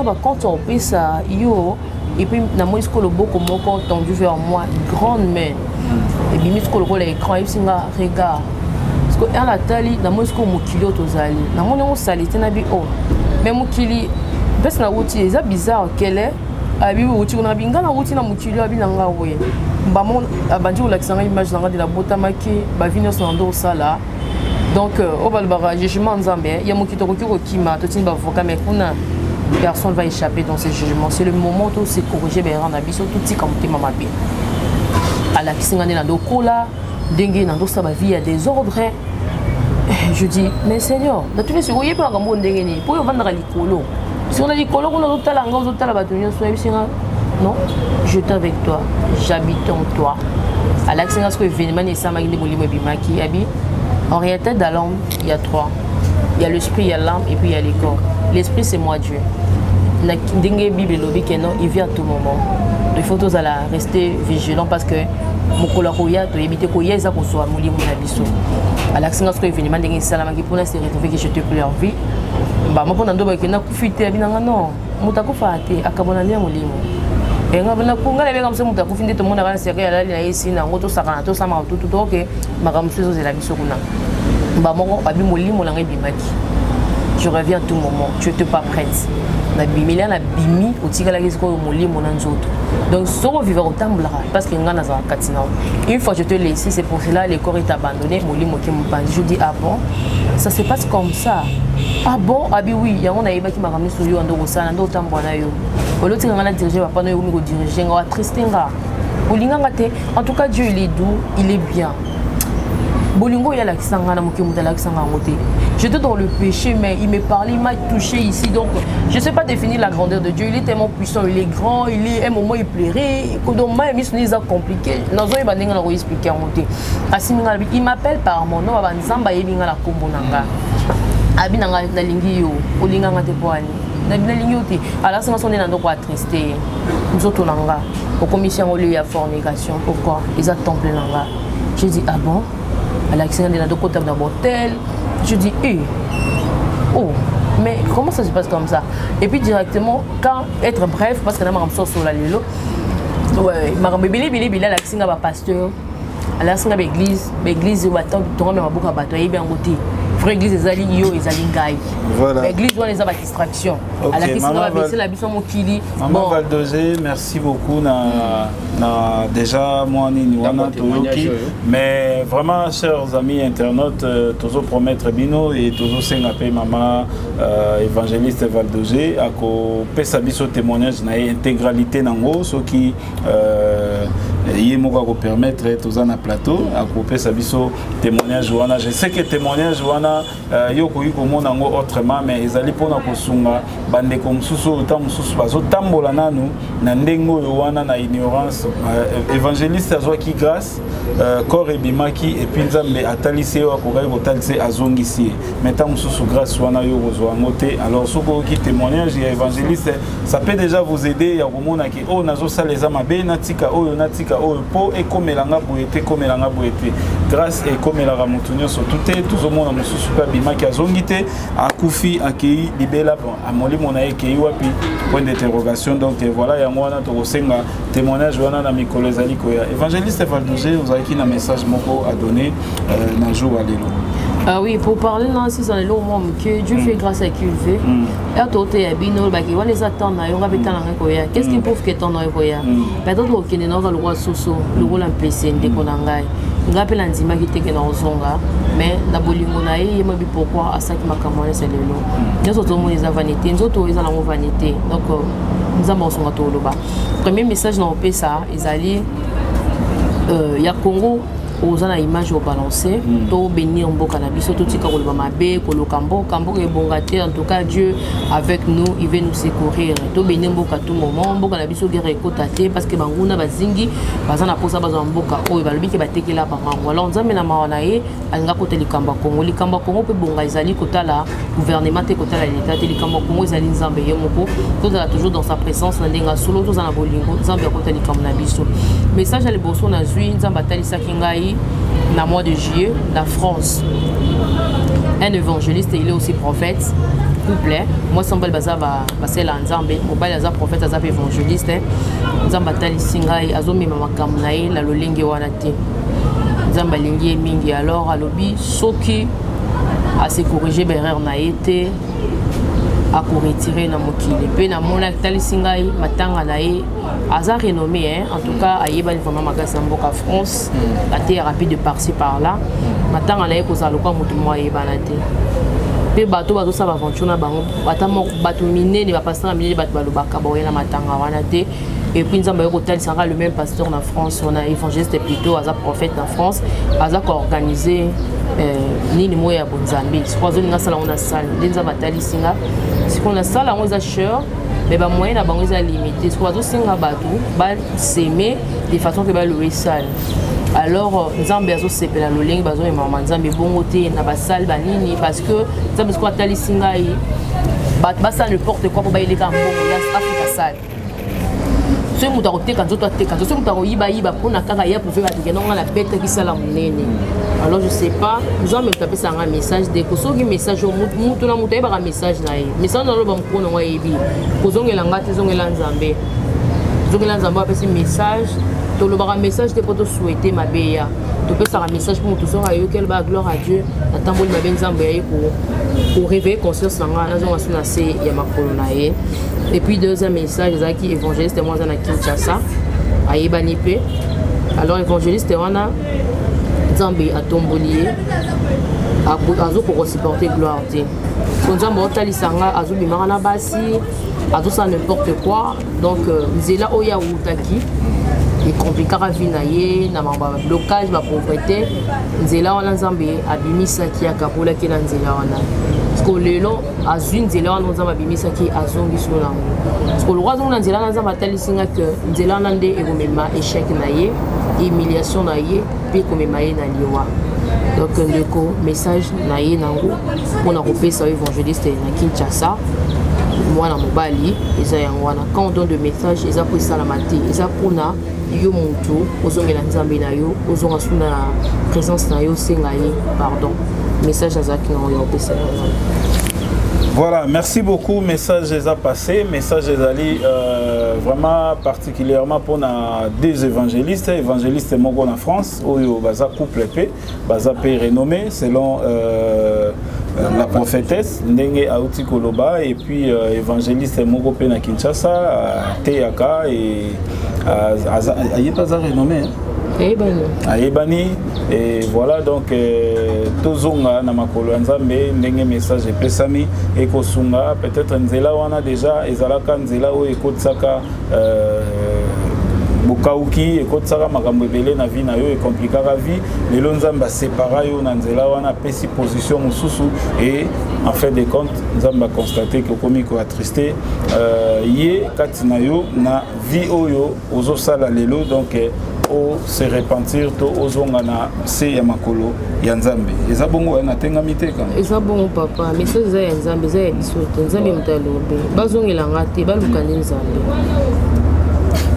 Speaker 1: pas quand on peut ça, yo, et puis na moi ce que le beaucoup moko tendu vers moi grande main et puis mis ce que le rôle écran et singa regard parce que à la tali na moi ce que mokili otozali na moi on salité na bi oh mais mokili parce na outil c'est bizarre quelle est abi outil on a binga na outil na mokili abi nanga oye bamon abandi ou l'accent image nanga de la botamaki ba vinos na ndo sala donc au balbara jugement nzambe ya mokito ko kima to tin ba voka mais kuna personne va échapper dans ces jugements. C'est le moment où c'est corrigé, mais on a vu tout petit comme tu m'as bien. À la piscine, on est dans le cola, dengue, dans ça va vie, il y a des ordres. Je dis, mais Seigneur, dans tous les cas, vous voyez pas comment on dengue, pour vendre les colos. Si on a dit colos, on a d'autres langues, d'autres langues, non, je suis avec toi, j'habite en toi. À la piscine, ce que événement est ça, en réalité, dans l'homme, il y a trois. Il y a l'esprit, il y a l'âme et puis il y a le corps. L'esprit, c'est moi Dieu. La Bible il vient à tout moment. Il faut tous rester vigilant parce que mon collaborateur doit éviter que ça soit mon lit à l'accent que événement dengue salama qui pour se retrouver que je te plus en vie. Bah moi pendant deux que na kufite binanga non. Mutakufa ate akabona lia molimo. Et ngabona kunga lebe comme ça mutakufa ndete mona kana seka ya lali na yesi na ngoto sakana to sama tout que makamsuzo zela biso kuna. Bah moi abi molimo la ngibimaki. Je reviens à tout moment, tu n'es pas prête. Donc, si on vivra au temple, parce qu'il y a un une fois que je te laisse, c'est pour cela que le corps est abandonné. Je dis, ah bon, ça se passe comme ça. Ah bon, ah oui, il y a un aïba qui m'a ramené sur lui en dehors, en dehors, en tout cas, Dieu il est doux, il est bien. Bolingo il y a j'étais dans le péché, mais il me parlait, il m'a touché ici. Donc, je ne sais pas définir la grandeur de Dieu. Il est tellement puissant, il est grand, il est un moment il plairait. Donc, moi, il est compliqué. Il m'appelle par mon nom, pourquoi? Ils attendent plein. Je dis, ah bon? À l'accident de la côté d'un motel, je dis, oh, mais comment ça se passe comme ça? Et puis directement, quand être bref, parce que là, je suis sur la lilo, ouais, je suis l'accident de pasteur, à l'accident de l'église, l'église, je suis frère église ezali yo ezali ngai
Speaker 3: voilà
Speaker 1: l'église doit les avoir distraction à la question va baisser la biso mokili
Speaker 3: bon Valdosé merci beaucoup na déjà moi ni wana toyoki mais vraiment chers amis internautes tozo promettre bino et tozo senga pe mama évangéliste Valdosé ako pesa biso témoignage na intégralité nango soki yemoko ko permettre toza na plateau ako pesa biso témoignage wana je sais que témoignage wana yoko yiko mona ngo autrement mais ezali pona kosunga bandeko mususu uta mususu bazo tambola nanu na ndengo yo wana na ignorance évangéliste azwa ki grâce corps ebimaki et puis nzambe atalisi yo akokai kotalisi azongisi mais ta mususu grâce wana yo kozwa ngote alors soko ki témoignage ya évangéliste ça peut déjà vous aider ya komona ki oh nazo saleza mabe natika oyo oyo po ekomelanga boyete komelanga boyete grâce ekomelanga mutunyo so tuté tuzomona mususu pa bimaki azongite akufi akei libela a molimo na ekei wapi point d'interrogation donc voilà yango wana to kosenga témoignage wana na mikolo ezali koya évangéliste Valdosé vous avez un message moko à donner na jour à lelo.
Speaker 1: Ah oui, pour parler non, si ça est là au moment que Dieu fait grâce à qui il fait. Et à toi, tu es bien, on les attend, on va péter dans le qu'est-ce qui prouve que ton nom est voyant? Peut-être que nous avons le roi Soso, le rôle en PC, dès qu'on a gagné. On rappelle un dimanche qui était dans Zonga, mais la bolingo naïe, il m'a dit pourquoi à ça qui m'a commandé c'est le lot. Nous autres, ils ont vanité, nous autres, ils ont vanité. Donc, nous avons son retour là-bas. Premier message dans le PSA, ils allaient, il y a Congo. Aux ana image au balancer to bénir mboka na biso to tika ko lobama be ko lokambo kambo ke bongate en tout cas Dieu avec nous il veut nous secourir to bénir mboka tout moment mboka na biso guerre ekotate parce que banguna bazingi bazana posa bazo mboka oyo balobi ke batekela ba mango alors nzambe na mawana ye alinga ko telikamba Kongo pe bonga izali kotala gouvernement te kotala l'état telikamba Kongo izali nzambe ye moko to za toujours dans sa présence na ndenga solo to za na bolingo nzambe ko telikamba na biso message à liboso na zui nzamba talisa kingai na mois de juillet, la France. un évangéliste et il est aussi prophète. Couple, moi Sambal Baza va passer la Nzambe, mobile Aza prophète Aza évangéliste, Nzamba Tali Singai, Azomi Mamakamnae, la Lolingi Wanate, Nzamba Lingi Mingi, alors Alobi, Soki, à se corriger Berer Naete, à retirer na mokili. Pe na mona Tali Singai, Matanga Nae, Aza renommé, en tout cas, à Yébal vraiment Magasamboka France, la terre rapide de par-ci par-là, Matanga Nae, Kozaloka Moutouma Yebanate. Pe bato bato sa aventure na bango batamo bato minene ba pasteur minene bato balobaka boyela matanga wana te et puis nzamba yo kotal sanga le même pasteur en France on a évangéliste plutôt aza prophète en France aza ko organiser nini moya bonzambi trois zones na sala on a salle nzamba tali singa si on a salle on a cher mais ba moyen na bango za limité trois zo singa bato ba s'aimer de façon que ba louer salle. Alors Nzambe azo sepela lolingi bazo e mama Nzambe bongo te na basal banini parce que Nzambe ko atali singai ba ça n'importe quoi pour ba ileka mbongo ya Africa sal. Ce muta ko teka nzoto ateka ce muta ko yiba pona kaka ya pour faire ateka non la bête qui sala munene. Alors je sais pas Nzambe taper ça un message de ko soki message mutu na muta ba message na ye. Message na lo ba mkono wa yebi. Ko zongela ngati zongela Nzambe. Zongela Nzambe apesi message tu as un message pour te souhaiter ma béa. Tu peux faire un message pour tout ça. Quelle gloire à Dieu. Attends, il m'a bien dit pour réveiller conscience. Et puis deuxième message, c'est qui évangéliste moi dans Kinshasa, à Ebanipe. Alors évangéliste wana Nzambe a tombolier azo pour supporter gloire te. Nzambe otali sanga azo bimana basi azo ça n'importe quoi. Donc nzela oya utaki et compliqué à vinailler na mamba blocage ba pauvreté nzela wana Nzambe abimisa ki akapola ki na nzela wana parce que lelo azwi nzela wana Nzambe abimisa ki azongi sur la parce que le roi zonga nzela na Nzambe atalisinga que nzela wana nde ekomema échec na ye humiliation na ye puis komema ye na liwa. Donc ndeko message na ye nango pona kopesa évangéliste na Kinshasa mwana mobali eza yango wana quand on donne de message eza pour ça la maté eza pona yo muntu ozongela Nzambe na yo ozonga suna présence na yo senga ye pardon message azaki na yo pesa.
Speaker 3: Voilà, merci beaucoup. Message est passé. Message est vraiment particulièrement pour des évangélistes. Évangélistes Mogo en France, où baza couple épée, baza pays renommé selon la prophétesse Ndenge Aouti Koloba et puis évangéliste Mogo Pena Kinshasa, Teyaka et Ayepaza renommé. Aebani et voilà donc tozonga na makolo Nzambe ndenge message pesami et kosunga peut-être nzela wana déjà ezalaka nzela o ekotsaka bokauki ekotsaka makambo ebele na vie na yo e compliquera vie lelo Nzambe separa yo na nzela wana pesi position mususu et en fait de compte Nzambe a constaté que komi ko attristé ye katina yo na vie oyo ozo sala lelo donc o se repentir to ozongana se ya makolo ya Nzambe eza bongo na tenga miteka
Speaker 1: eza bongo papa message za ya Nzambe za ya bisoto Nzambe mutalobe bazongela ngate balukana Nzambe.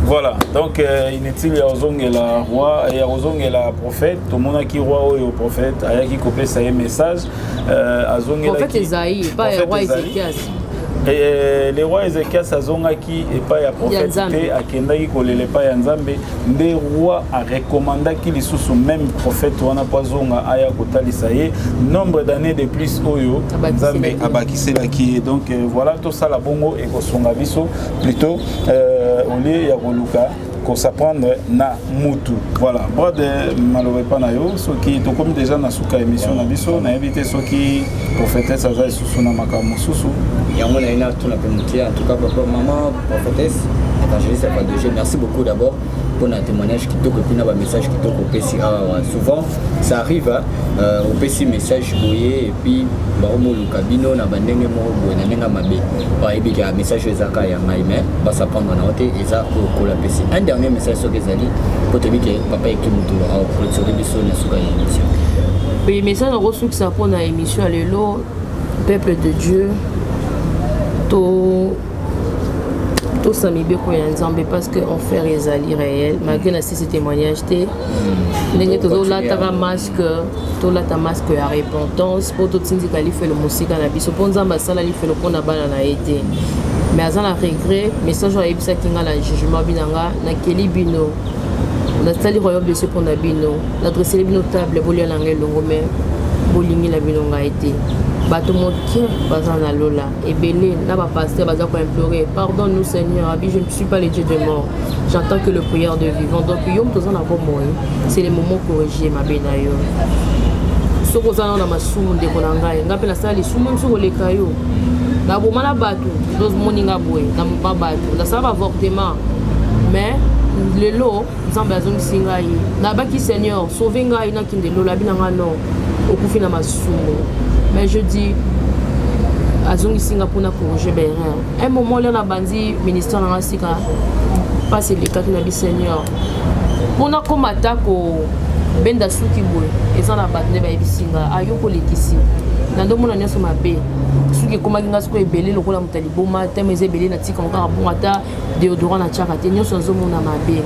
Speaker 3: Voilà, donc inutile ya ozongela roi et ya ozongela prophète to mona ki roi oyo prophète ayaki kopesa ye message azongela
Speaker 1: prophète Esaïe pas roi Ézéchias.
Speaker 3: Et le roi Ézéchias azongaki et pas ya prophète te akendaki kolele pa ya Nzambe nde roi a recommandaki lisusu même prophète wana pozonga aya kotalisa ye nombre d'années de plus oyo Nzambe abakiselaki donc voilà tout ça la bongo et kosonga biso plutôt au lieu ya koluka qu'on s'apprendre na mutu. Voilà, bras de malheureux panayo, ceux qui sont comme déjà na souka émission na biso, na invité ceux qui prophétesse aza susu na makamu susu.
Speaker 4: Yango na ina tout la communauté, en tout cas papa maman prophétesse évangéliste pas de Dieu. Merci beaucoup d'abord pour un témoignage qui toque puis un message qui toque au PC. Souvent ça arrive au PC message boyé et puis ba omo lukabino na bandenge mo boye na nenga mabe. Ba ebika message ezaka ya maime ba sa prendre na hote eza ko la PC. Un dernier message sur les alliés pour te dire que papa ekimuto a clôturer biso na suka émission.
Speaker 1: Oui, message reçu que ça pour na émission lelo peuple de Dieu to tout ça mi beko ya nzambe parce que on fait réali réel malgré na ces témoignages té ndenge tozo la ta masque to la ta masque ya repentance pour tout tindi kali fait le musique na biso pour nzamba sala li fait le pona bana na été mais azana regret message ya ibisa kinga la jugement binanga na keli bino na tali royaume de ce pour na bino l'adresse les bino table bolia na ngelongo mais bolingi la bino nga été bato mokie baza na lola ebele na ba pasteur baza ko implorer pardonne-nous Seigneur abi je ne suis pas le Dieu de mort j'entends que le prière de vivant donc yom tozana ko moi c'est le moment corriger ma benayo soko zana na masumu ndeko na ngai ngape na sala lisumu msuko leka yo na bomana bato dos moninga boy na mpa bato na sala avortement mais lelo nzambe azongisi ngai na baki Seigneur sauver ngai na kinde lola binanga non okufi na masumu. Mais je dis, Azongi Singapour pour corriger Bérin. Un moment, là, on a bandi ministère dans la Sika, pas c'est le cas de la Seigneur. Pour nous combattre, Benda Soukiboui, et ça, on a battu les Singa, Ayoko Lekisi. Dans le monde, on a sur ma baie. Ceux qui commencent à belé, le rôle de Taliboma, Temeze Belé, Natik, encore un bon atta, déodorant, Natchakate, nous sommes au monde à ma baie.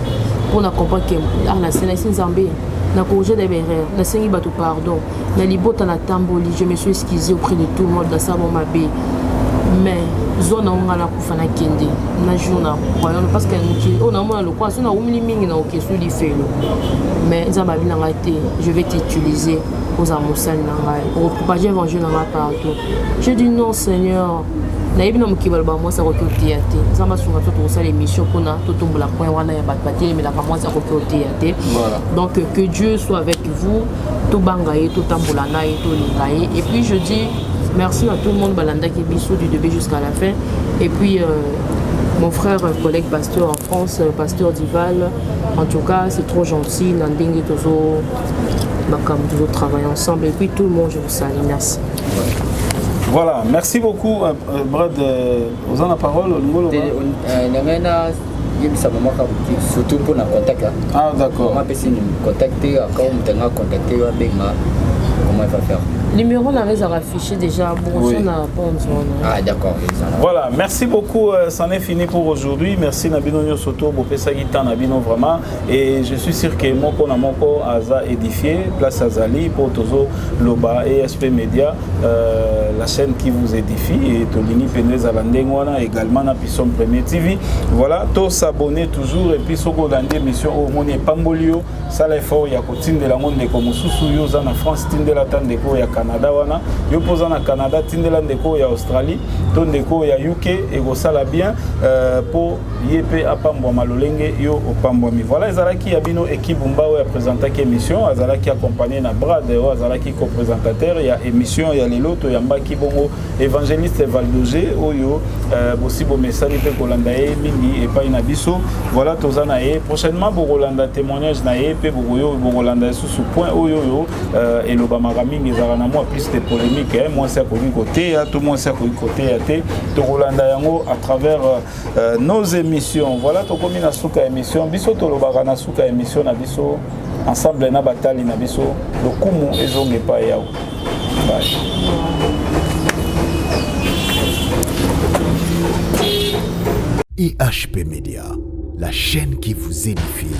Speaker 1: Pour nous comprendre que la Sénation Zambé. Na corrigé des erreurs, na sengi bato pardon, na libota na tamboli, je me suis excusé auprès de tout le monde dans sa mabe. Mais zone on a la kufana kende, na journal, parce que on a moins le quoi, on a oumli mingi na ok sur les faits. Mais Zamba na raté, je vais t'utiliser aux amoussal na pour propager l'évangile na partout. Je dis non Seigneur. Naïbina mukibal ba moi ça côté yaté zamba sunga to ça l'émission pona to tombola point wana ya batpati mais la moi ça côté yaté donc que Dieu soit avec vous to bangaye to tambola na to lingaye et puis je dis merci à tout le monde balanda qui biso du début jusqu'à la fin et puis mon frère collègue pasteur en France pasteur Dival en tout cas c'est trop gentil nandingi tozo makam toujours travailler ensemble et puis tout le monde je vous salue merci.
Speaker 3: Voilà, merci beaucoup, Brad. Vous en avez la parole au niveau de
Speaker 4: surtout pour nous contacter.
Speaker 3: Ah, d'accord.
Speaker 4: On peut nous contacter, comment il va faire.
Speaker 1: Le numéro n'a rien affiché déjà. Bon, oui.
Speaker 4: Ah, d'accord.
Speaker 3: Voilà, merci beaucoup. C'en est fini pour aujourd'hui. Merci Nabino Nyosoto, Bopesa Gita Nabino vraiment. Et je suis sûr que Moko Namoko a édifié, place Azali, pour Tozo, Loba et SP Media, la chaîne qui vous édifie. Et Tolini Penez Alandengwana, également Napisson Premier TV. Voilà, tous s'abonner toujours. Et puis, Soko Gandé, mission au Moné Pambolio, ça l'effort, il y a Kotine de la Monde de Komosusu, Yosa en France, Tinde la Tandeko, il y a Canada wana yo poza na Canada tindela ndeko ya Australie to ndeko ya UK et gosala bien pour yepe apambwa malolenge yo opambwami. Voilà ezalaki ya bino équipe Mbao ya présenter émission azalaki accompagné na Brad azalaki co-présentateur ya émission ya lelo to yambaki bongo évangéliste Valdoger oyo bosibo message pe kolanda e mingi et pas na biso. Voilà tozana e prochainement bo kolanda témoignage na e pe bo kolanda sous point oyo et lo bamaraming ezalana moi plus de polémiques moi c'est à côté tout le monde c'est à côté to kolanda yango à travers nos émissions. Voilà to komi na suka émission biso to lo bagana suka émission na biso ensemble na batali na biso lokumu ezonge pa yao. Bye.
Speaker 2: IHP Media, la chaîne qui vous édifie.